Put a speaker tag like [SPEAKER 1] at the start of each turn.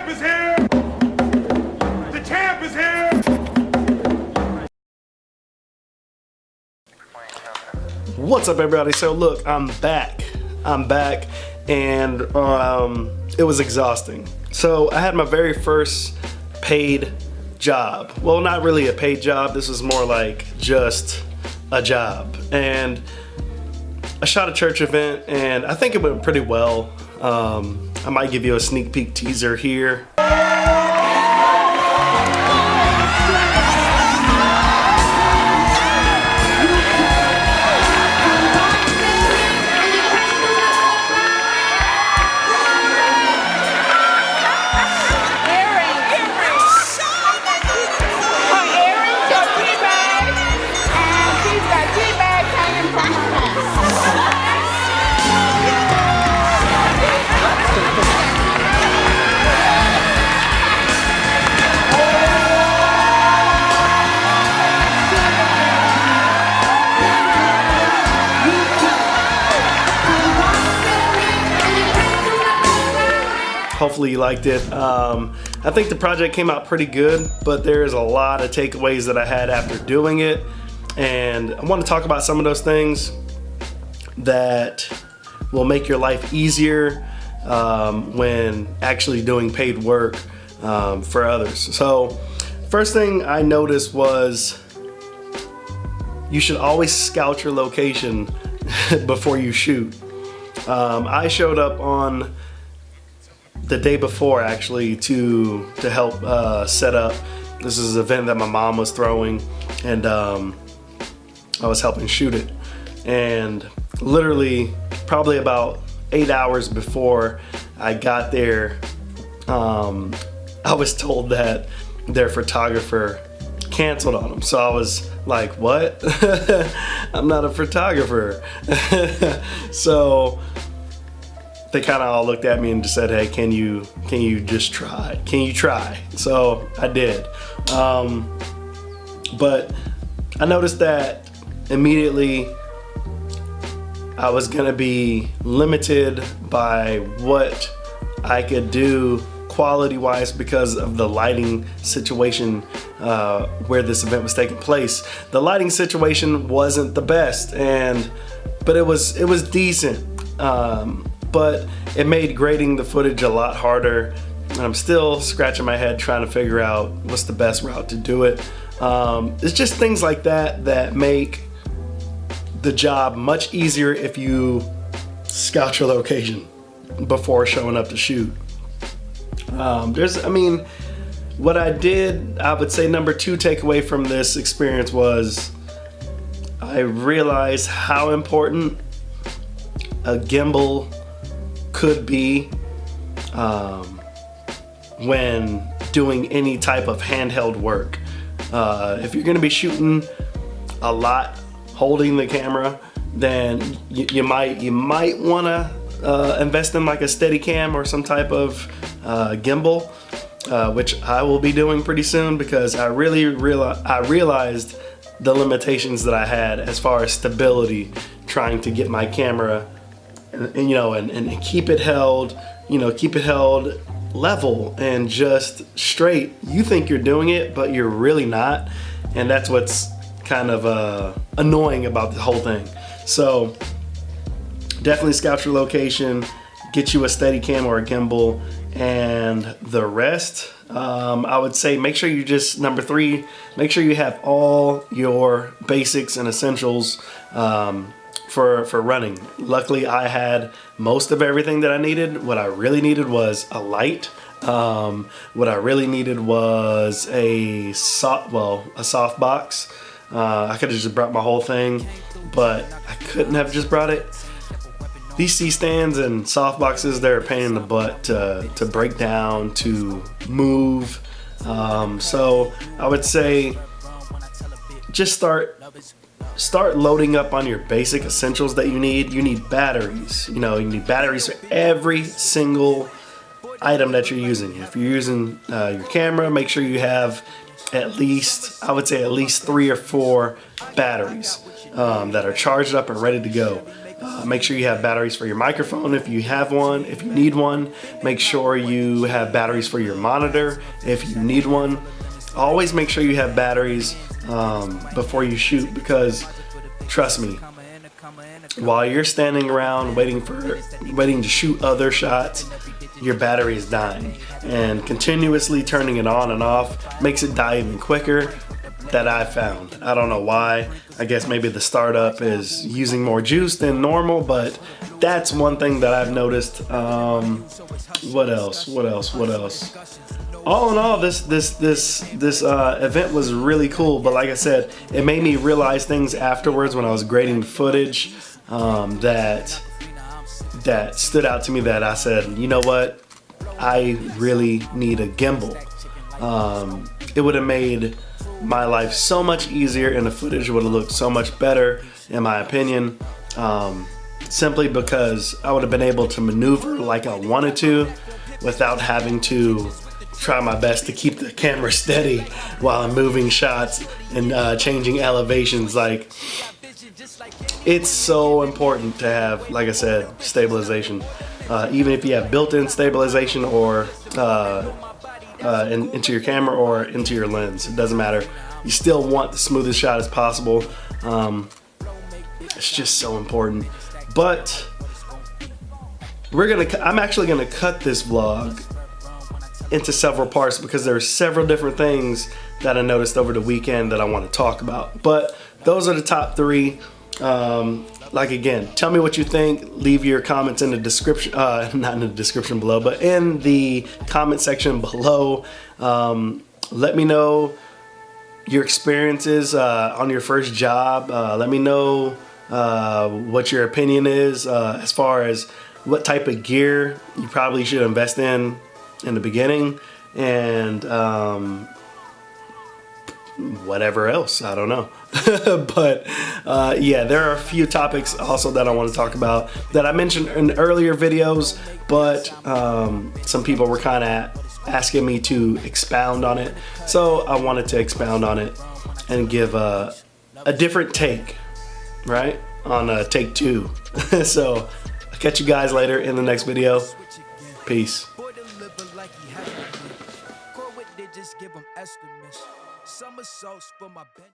[SPEAKER 1] champ is here! The champ is here!
[SPEAKER 2] What's up, everybody? So look, I'm back, and it was exhausting. So I had my very first paid job. Well, not really a paid job. This was more like just a job. And I shot a church event, and I think it went pretty well. I might give you a sneak peek teaser here. Hopefully you liked it. I think the project came out pretty good, but there's a lot of takeaways that I had after doing it. And I want to talk about some of those things that will make your life easier when actually doing paid work for others. So first thing I noticed was you should always scout your location before you shoot. I showed up on the day before actually to help set up. This is an event that my mom was throwing, and I was helping shoot it. And literally probably about 8 hours before I got there, I was told that their photographer canceled on them. So I was like, what? I'm not a photographer. So they kind of all looked at me and just said, hey, can you just try? Can you try? So I did. But I noticed that immediately I was gonna be limited by what I could do quality-wise because of the lighting situation where this event was taking place. The lighting situation wasn't the best, but it was decent. But it made grading the footage a lot harder. I'm still scratching my head trying to figure out what's the best route to do it. It's just things like that that make the job much easier if you scout your location before showing up to shoot. What I did, I would say number 2 takeaway from this experience was I realized how important a gimbal could be when doing any type of handheld work. If you're gonna be shooting a lot holding the camera, then you might wanna invest in like a Steadicam or some type of gimbal, which I will be doing pretty soon because I realized the limitations that I had as far as stability trying to get my camera and keep it held, level and just straight. You think you're doing it, but you're really not. And that's what's kind of annoying about the whole thing. So definitely scout your location, get you a Steadicam or a gimbal, and the rest, I would say make sure you just, number 3, make sure you have all your basics and essentials for running. Luckily, I had most of everything that I needed. What I really needed was a light. What I really needed was a softbox. I could have just brought my whole thing, but I couldn't have just brought it. These C-stands and softboxes, they're a pain in the butt to break down, to move. So I would say just start loading up on your basic essentials that you need. You need batteries. You need batteries for every single item that you're using. If you're using your camera, make sure you have at least, I would say at least 3 or 4 batteries that are charged up and ready to go. Make sure you have batteries for your microphone if you have one, if you need one. Make sure you have batteries for your monitor if you need one. Always make sure you have batteries before you shoot, because trust me, while you're standing around waiting to shoot other shots, your battery is dying, and continuously turning it on and off makes it die even quicker. That I've found. I don't know why. I guess maybe the startup is using more juice than normal, but that's one thing that I've noticed. What else? All in all, this event was really cool. But like I said, it made me realize things afterwards when I was grading footage that stood out to me. That I said, you know what? I really need a gimbal. It would have made my life so much easier, and the footage would have looked so much better, in my opinion, simply because I would have been able to maneuver like I wanted to without having to try my best to keep the camera steady while I'm moving shots and changing elevations. Like, it's so important to have, like I said, stabilization. Even if you have built-in stabilization or into your camera or into your lens, it doesn't matter. You still want the smoothest shot as possible. It's just so important. But I'm actually gonna cut this vlog into several parts, because there are several different things that I noticed over the weekend that I want to talk about. But those are the top 3. Like, again, tell me what you think. Leave your comments in the description, not in the description below, but in the comment section below. Let me know your experiences on your first job. Let me know what your opinion is as far as what type of gear you probably should invest in the beginning, and whatever else, I don't know. But yeah, there are a few topics also that I want to talk about that I mentioned in earlier videos, but some people were kind of asking me to expound on it, so I wanted to expound on it and give a different take, right, on take 2. So I'll catch you guys later in the next video. Peace. Just give them estimates. Some S.O.S for my bench.